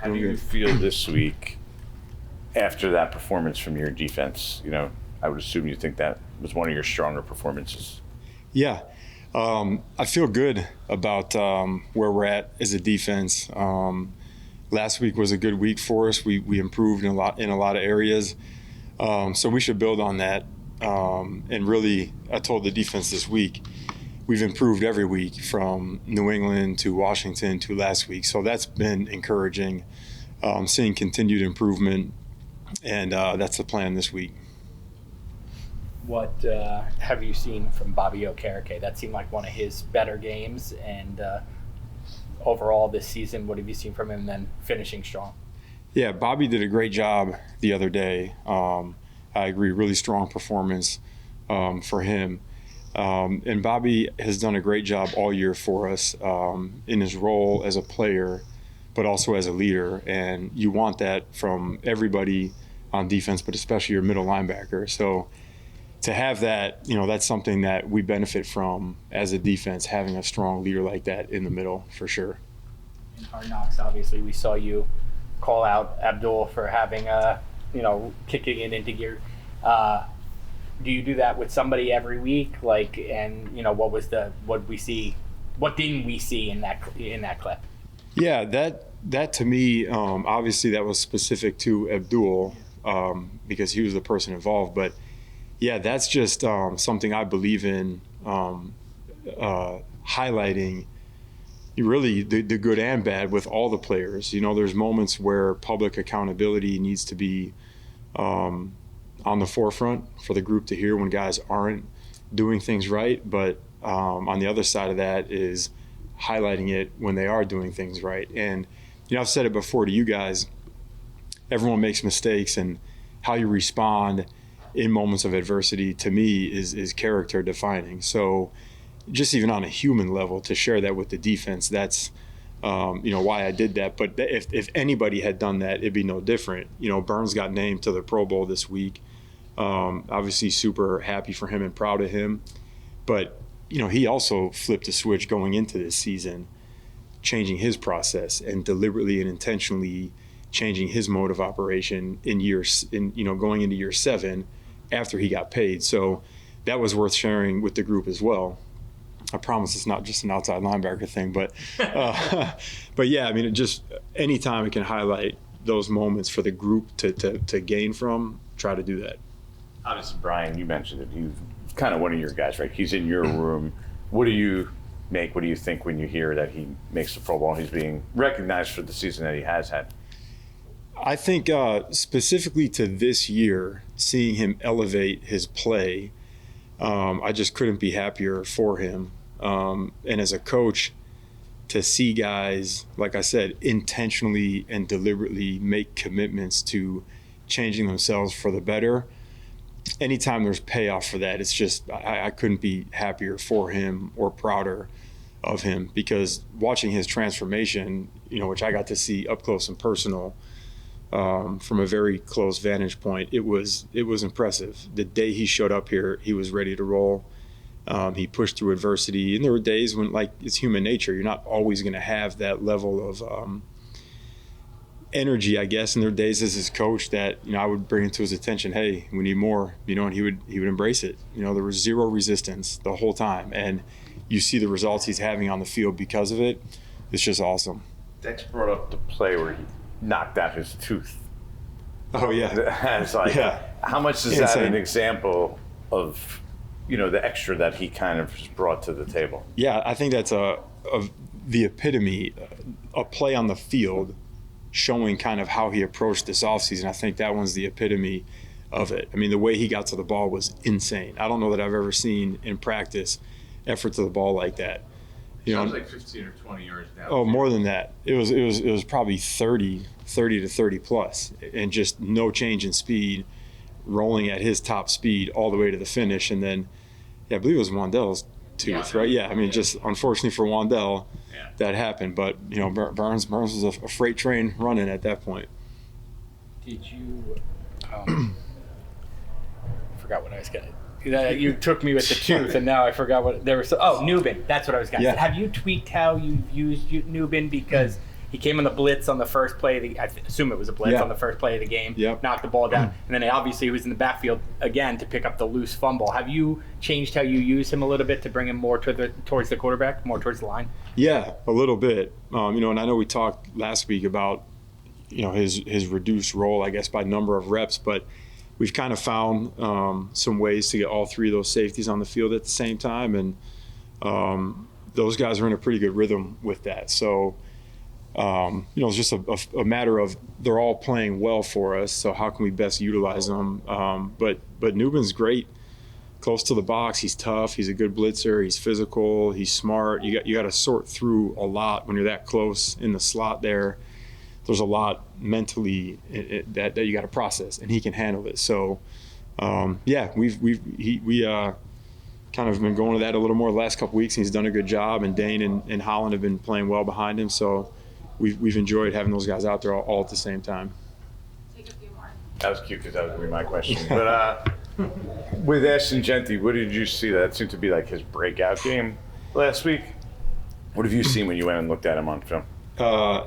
How do you feel this week after that performance from your defense? You know, I would assume you think that was one of your stronger performances. Yeah. I feel good about where we're at as a defense. Last week was a good week for us. We improved in a lot of areas. So we should build on that. And really, I told the defense this week, we've improved every week from New England to Washington to last week. So that's been encouraging, seeing continued improvement. And that's the plan this week. What have you seen from Bobby Okereke? That seemed like one of his better games. And overall this season, what have you seen from him then finishing strong? Yeah, Bobby did a great job the other day. I agree, really strong performance for him. And Bobby has done a great job all year for us in his role as a player, but also as a leader. And you want that from everybody on defense, but especially your middle linebacker. So to have that, you know, that's something that we benefit from as a defense, having a strong leader like that in the middle, for sure. In Hard Knocks, obviously, we saw you call out Abdul for having kicking it into gear. Do you do that with somebody every week? What didn't we see in that clip? Yeah, that to me, obviously that was specific to Abdul because he was the person involved. But yeah, that's just something I believe in, highlighting really the good and bad with all the players. You know, there's moments where public accountability needs to be on the forefront for the group to hear when guys aren't doing things right. But on the other side of that is highlighting it when they are doing things right. And, you know, I've said it before to you guys, everyone makes mistakes, and how you respond in moments of adversity, to me, is character defining. So just even on a human level, to share that with the defense, that's why I did that. But if anybody had done that, it'd be no different. You know, Burns got named to the Pro Bowl this week. Obviously super happy for him and proud of him. But, you know, he also flipped a switch going into this season, changing his process and deliberately and intentionally changing his mode of operation going into year 7 after he got paid. So that was worth sharing with the group as well. I promise it's not just an outside linebacker thing, but yeah, I mean, just anytime it can highlight those moments for the group to gain from, try to do that. Obviously, Brian, you mentioned it. He's kind of one of your guys, right? He's in your room. What do you think when you hear that he makes the Pro Bowl? He's being recognized for the season that he has had. I think specifically to this year, seeing him elevate his play, I just couldn't be happier for him. And as a coach, to see guys, like I said, intentionally and deliberately make commitments to changing themselves for the better, anytime there's payoff for that, it's just, I couldn't be happier for him or prouder of him, because watching his transformation, you know, which I got to see up close and personal, from a very close vantage point, it was impressive. The day he showed up here, he was ready to roll. He pushed through adversity, and there were days when, like, it's human nature. You're not always going to have that level of energy, I guess. And there were days as his coach that, you know, I would bring it to his attention, hey, we need more, you know, and he would embrace it. You know, there was zero resistance the whole time, and you see the results he's having on the field because of it. It's just awesome. Dex brought up the play where he knocked out his tooth. Oh, yeah. It's like, yeah. How much is that an example of, you know, the extra that he kind of just brought to the table? Yeah, I think that's the epitome, a play on the field showing kind of how he approached this offseason. I think that one's the epitome of it. I mean, the way he got to the ball was insane. I don't know that I've ever seen in practice effort to the ball like that. You know, like 15 or 20 yards down. Oh, more than that. It was probably 30 to 30 plus, and just no change in speed, rolling at his top speed all the way to the finish. And then, yeah, I believe it was Wan'Dell's tooth, right? Yeah, I mean, just unfortunately for Wan'Dell, that happened. But, you know, Burns was a freight train running at that point. Did you I forgot what I was going to. You took me with the tooth, and now I forgot what there was. Oh, Nubin. That's what I was going to say. Have you tweaked how you've used Nubin? Because He came on the blitz on the first play. I assume it was a blitz on the first play of the game. Yep. Knocked the ball down, and then obviously he was in the backfield again to pick up the loose fumble. Have you changed how you use him a little bit to bring him more towards the quarterback, more towards the line? Yeah, a little bit. And I know we talked last week about his reduced role, I guess, by number of reps, but we've kind of found some ways to get all three of those safeties on the field at the same time, and those guys are in a pretty good rhythm with that. So, it's just a matter of they're all playing well for us. So how can we best utilize them? But Newman's great, close to the box. He's tough. He's a good blitzer. He's physical. He's smart. You got to sort through a lot when you're that close in the slot there. There's a lot mentally that you got to process, and he can handle it. So, we kind of been going to that a little more the last couple weeks, and he's done a good job. And Dane and Holland have been playing well behind him. So, we've enjoyed having those guys out there all at the same time. Take a few more. That was cute because that was going to be my question. But with Ashton Jeanty, what did you see? That seemed to be like his breakout game last week. What have you seen when you went and looked at him on film?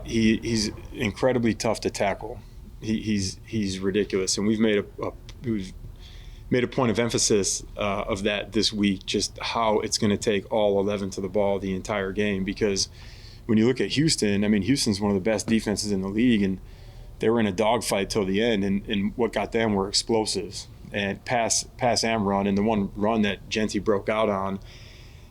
He's incredibly tough to tackle. He's ridiculous, and we've made a point of emphasis of that this week. Just how it's going to take all 11 to the ball the entire game, because when you look at Houston, I mean, Houston's one of the best defenses in the league, and they were in a dogfight till the end. And what got them were explosives and pass and run. And the one run that Jeanty broke out on,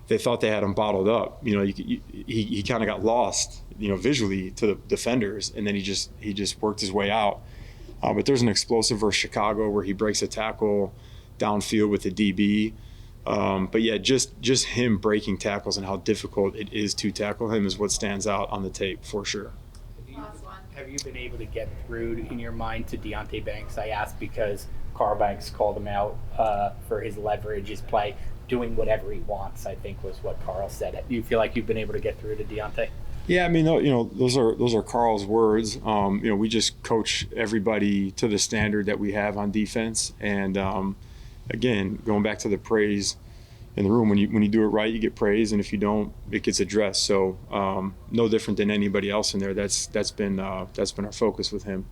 they thought they had him bottled up. He kind of got lost, visually to the defenders, and then he just worked his way out. But there's an explosive versus Chicago where he breaks a tackle downfield with the DB. But yeah, just him breaking tackles and how difficult it is to tackle him is what stands out on the tape for sure. Last one. Have you been able to get through in your mind to Deonte Banks? I asked because Carl Banks called him out for his leverage, his play, doing whatever he wants, I think was what Carl said. Do you feel like you've been able to get through to Deonte? Yeah, I mean, those are Carl's words. We just coach everybody to the standard that we have on defense, and again, going back to the praise in the room, when you do it right, you get praise, and if you don't, it gets addressed. So no different than anybody else in there. That's been our focus with him.